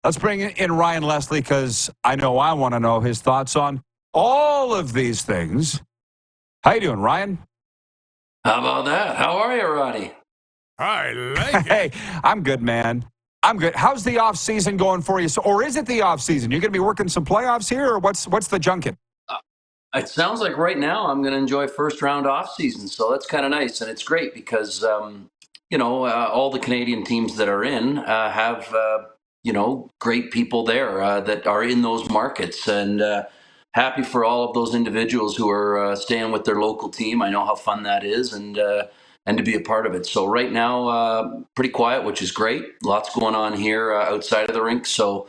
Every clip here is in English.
Let's bring in Ryan Leslie because I know I want to know his thoughts on all of these things. How you doing, Ryan? How about that? How are you, Roddy? I like it. Hey, I'm good, man. I'm good. How's the off season going for you? Or is it the off season? You're going to be working some playoffs here, or what's the junket? It sounds like right now I'm going to enjoy first round off season, so that's kind of nice, and it's great because all the Canadian teams that are in have great people there that are in those markets, and happy for all of those individuals who are staying with their local team. I know how fun that is, and to be a part of it. So right now, pretty quiet, which is great. Lots going on here outside of the rink, so.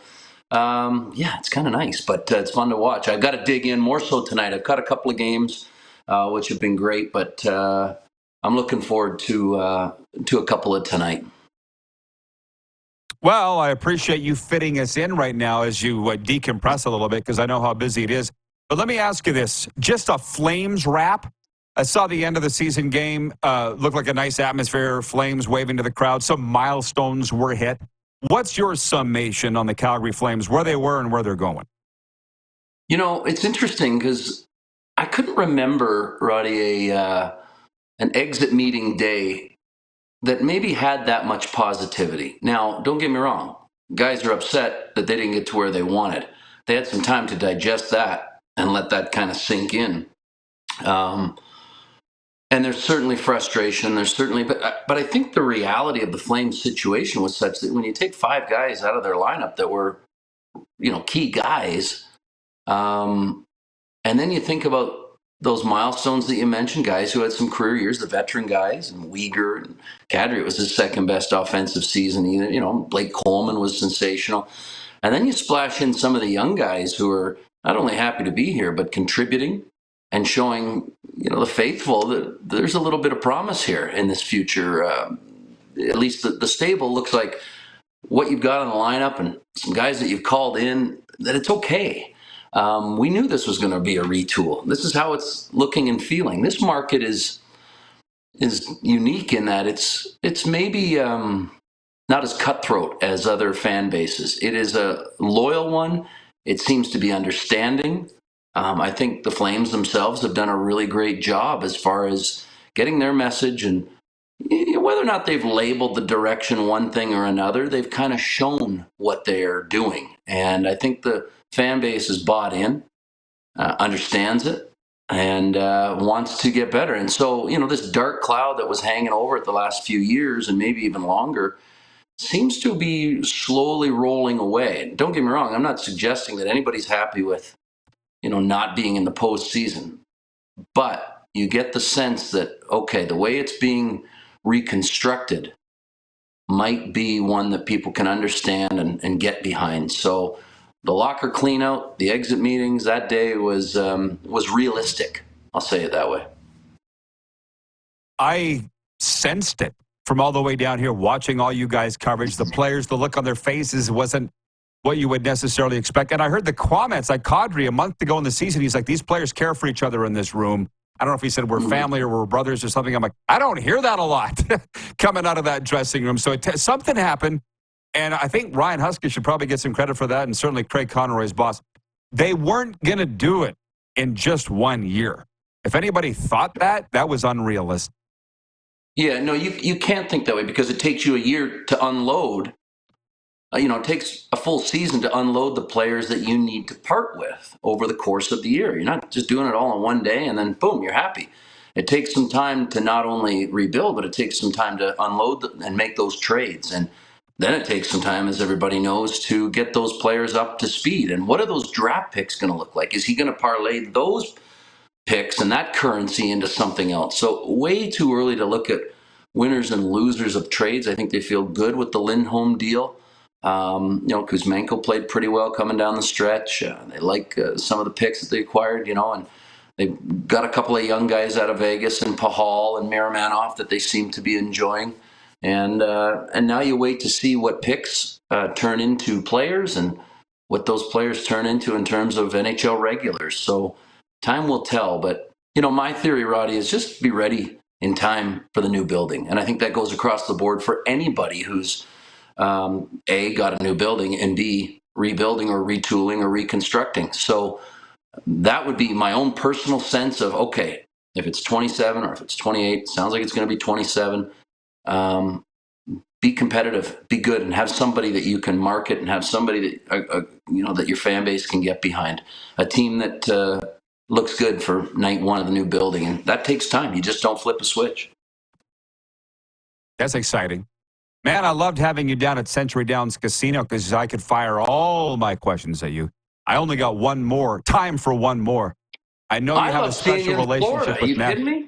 It's kind of nice, but it's fun to watch. I've got to dig in more so tonight. I've got a couple of games, which have been great, but I'm looking forward to a couple of tonight. Well, I appreciate you fitting us in right now as you decompress a little bit because I know how busy it is. But let me ask you this. Just a Flames wrap. I saw the end of the season game. Looked like a nice atmosphere. Flames waving to the crowd. Some milestones were hit. What's your summation on the Calgary Flames, where they were and where they're going? You know, it's interesting because I couldn't remember, Roddy, an exit meeting day that maybe had that much positivity. Now, don't get me wrong. Guys are upset that they didn't get to where they wanted. They had some time to digest that and let that kind of sink in. And there's certainly frustration. But I think the reality of the Flames situation was such that when you take 5 guys out of their lineup that were, key guys, and then you think about those milestones that you mentioned, guys who had some career years, the veteran guys, and Weegar and Kadri, it was his second best offensive season. Blake Coleman was sensational. And then you splash in some of the young guys who are not only happy to be here, but contributing and showing, the faithful that there's a little bit of promise here in this future. At least the stable looks like what you've got on the lineup and some guys that you've called in, that it's okay. We knew this was going to be a retool. This is how it's looking and feeling. This market is unique in that it's maybe not as cutthroat as other fan bases. It is a loyal one. It seems to be understanding. I think the Flames themselves have done a really great job as far as getting their message, and whether or not they've labeled the direction one thing or another, they've kind of shown what they're doing. And I think the fan base is bought in, understands it, and wants to get better. And so, this dark cloud that was hanging over it the last few years and maybe even longer seems to be slowly rolling away. Don't get me wrong, I'm not suggesting that anybody's happy with not being in the postseason. But you get the sense that, okay, the way it's being reconstructed might be one that people can understand and get behind. So the locker cleanout, the exit meetings that day was realistic. I'll say it that way. I sensed it from all the way down here, watching all you guys' coverage. The players, the look on their faces wasn't what you would necessarily expect. And I heard the comments, like Kadri, a month ago in the season, he's like, these players care for each other in this room. I don't know if he said we're family or we're brothers or something. I'm like, I don't hear that a lot coming out of that dressing room. So something happened, and I think Ryan Husky should probably get some credit for that, and certainly Craig Conroy's boss. They weren't going to do it in just 1 year. If anybody thought that, that was unrealistic. Yeah, no, you can't think that way because it takes you a year to unload. It takes a full season to unload the players that you need to part with over the course of the year. You're not just doing it all in one day and then boom, you're happy. It takes some time to not only rebuild, but it takes some time to unload and make those trades. And then it takes some time, as everybody knows, to get those players up to speed. And what are those draft picks going to look like? Is he going to parlay those picks and that currency into something else? So way too early to look at winners and losers of trades. I think they feel good with the Lindholm deal. Kuzmenko played pretty well coming down the stretch. They like some of the picks that they acquired, and they've got a couple of young guys out of Vegas and Pahal and Miramanoff that they seem to be enjoying. And now you wait to see what picks turn into players and what those players turn into in terms of NHL regulars. So time will tell. But, my theory, Roddy, is just be ready in time for the new building. And I think that goes across the board for anybody who's A, got a new building, and B, rebuilding or retooling or reconstructing. So that would be my own personal sense of, okay, if it's 27 or if it's 28, sounds like it's going to be 27. Be competitive, be good, and have somebody that you can market, and have somebody that that your fan base can get behind. A team that looks good for night one of the new building, and that takes time. You just don't flip a switch. That's exciting. Man, I loved having you down at Century Downs Casino because I could fire all my questions at you. I only got one more. Time for one more. I know you have a special relationship with Matt. Are you kidding me?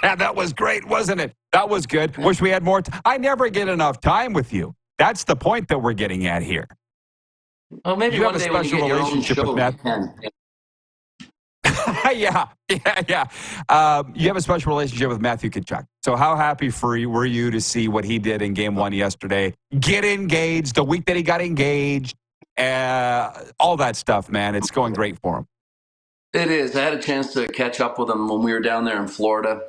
That was great, wasn't it? That was good. Wish we had more. I never get enough time with you. That's the point that we're getting at here. Well, maybe you one have a day when you special get your own relationship show, with Matt. Yeah. You have a special relationship with Matthew Tkachuk. So how happy were you to see what he did in Game 1 yesterday? Get engaged, the week that he got engaged, all that stuff, man. It's going great for him. It is. I had a chance to catch up with him when we were down there in Florida.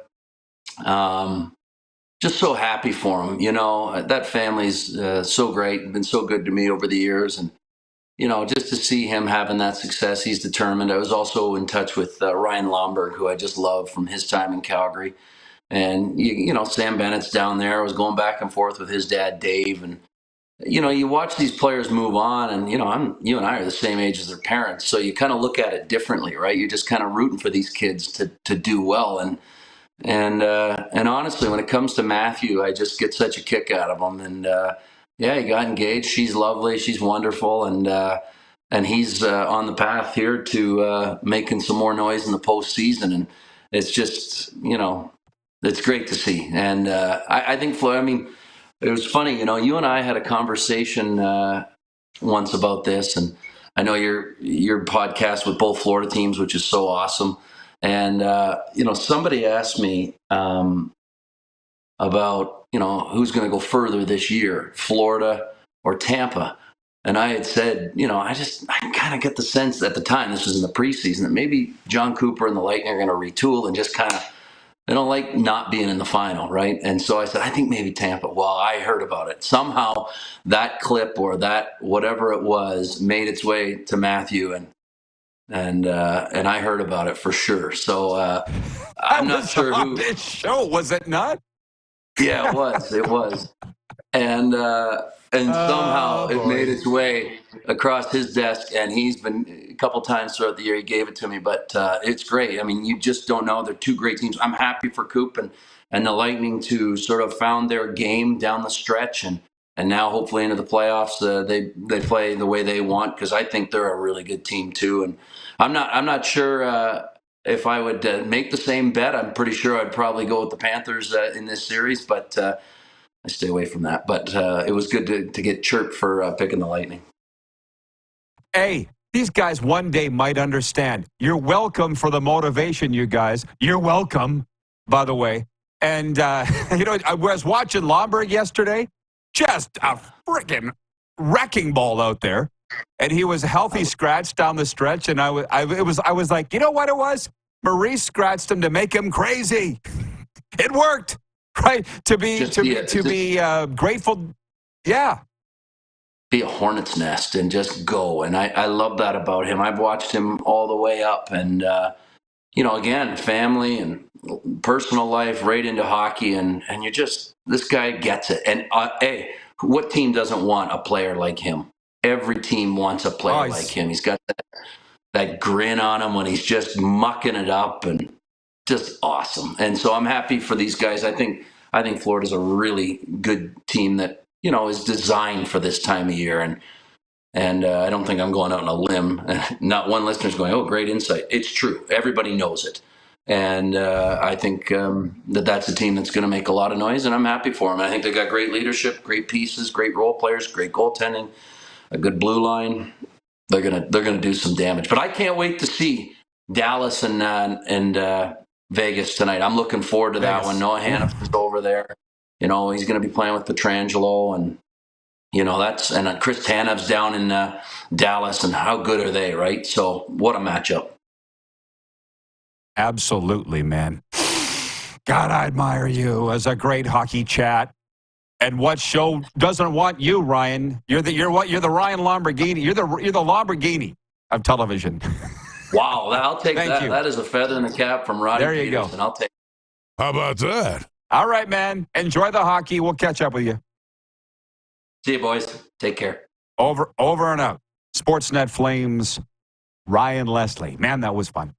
Just so happy for him. That family's so great, been so good to me over the years. And, just to see him having that success, he's determined. I was also in touch with Ryan Lomberg, who I just love from his time in Calgary. And, Sam Bennett's down there. I was going back and forth with his dad, Dave. And, you watch these players move on, and, you and I are the same age as their parents. So you kind of look at it differently, right? You're just kind of rooting for these kids to do well. And honestly, when it comes to Matthew, I just get such a kick out of him. And he got engaged. She's lovely. She's wonderful. And he's on the path here to making some more noise in the postseason. And it's just, it's great to see. And I think, it was funny. You and I had a conversation once about this, and I know your podcast with both Florida teams, which is so awesome. And, somebody asked me about, who's going to go further this year, Florida or Tampa. And I had said, I kind of get the sense at the time, this was in the preseason, that maybe John Cooper and the Lightning are going to retool and just kind of, they don't like not being in the final, right? And so I said, I think maybe Tampa. Well, I heard about it. Somehow that clip or that whatever it was made its way to Matthew, and I heard about it for sure. So I'm not sure who. This show, was it not? Yeah, it was. And somehow it made its way across his desk, and he's been a couple times throughout the year. He gave it to me, but it's great. I mean, you just don't know. They're two great teams. I'm happy for Coop and the Lightning to sort of found their game down the stretch, and now hopefully into the playoffs they play the way they want, because I think they're a really good team too. And I'm not sure if I would make the same bet. I'm pretty sure I'd probably go with the Panthers in this series, but I stay away from that. But it was good to get chirped for picking the Lightning. Hey, these guys one day might understand. You're welcome for the motivation, you guys. You're welcome, by the way. And, I was watching Lomberg yesterday. Just a freaking wrecking ball out there. And he was healthy scratch down the stretch. And I was like, you know what it was? Maurice scratched him to make him crazy. It worked. Right, to be grateful, yeah. Be a hornet's nest and just go, and I love that about him. I've watched him all the way up, and again, family and personal life, right into hockey, and you're just, this guy gets it. And hey, what team doesn't want a player like him? Every team wants a player like him. He's got that grin on him when he's just mucking it up, and just awesome. And so I'm happy for these guys. I think Florida's a really good team that, is designed for this time of year. And I don't think I'm going out on a limb. Not one listener's going, oh, great insight. It's true. Everybody knows it. And I think that's a team that's going to make a lot of noise, and I'm happy for them. I think they've got great leadership, great pieces, great role players, great goaltending, a good blue line. They're gonna do some damage. But I can't wait to see Dallas and Vegas tonight. I'm looking forward to that one. Noah Hanif's over there. He's going to be playing with Pietrangelo, and and Chris Tanev's down in Dallas, and how good are they, right? So what a matchup. Absolutely, man. God, I admire you as a great hockey chat. And what show doesn't want you, Ryan? You're the Ryan Lamborghini. You're the Lamborghini of television. Wow, I'll take Thank that. you. That is a feather in the cap from Roddy There you Pedersen. go. I'll take. How about that? All right, man. Enjoy the hockey. We'll catch up with you. See you, boys. Take care. Over and out. Sportsnet Flames, Ryan Leslie. Man, that was fun.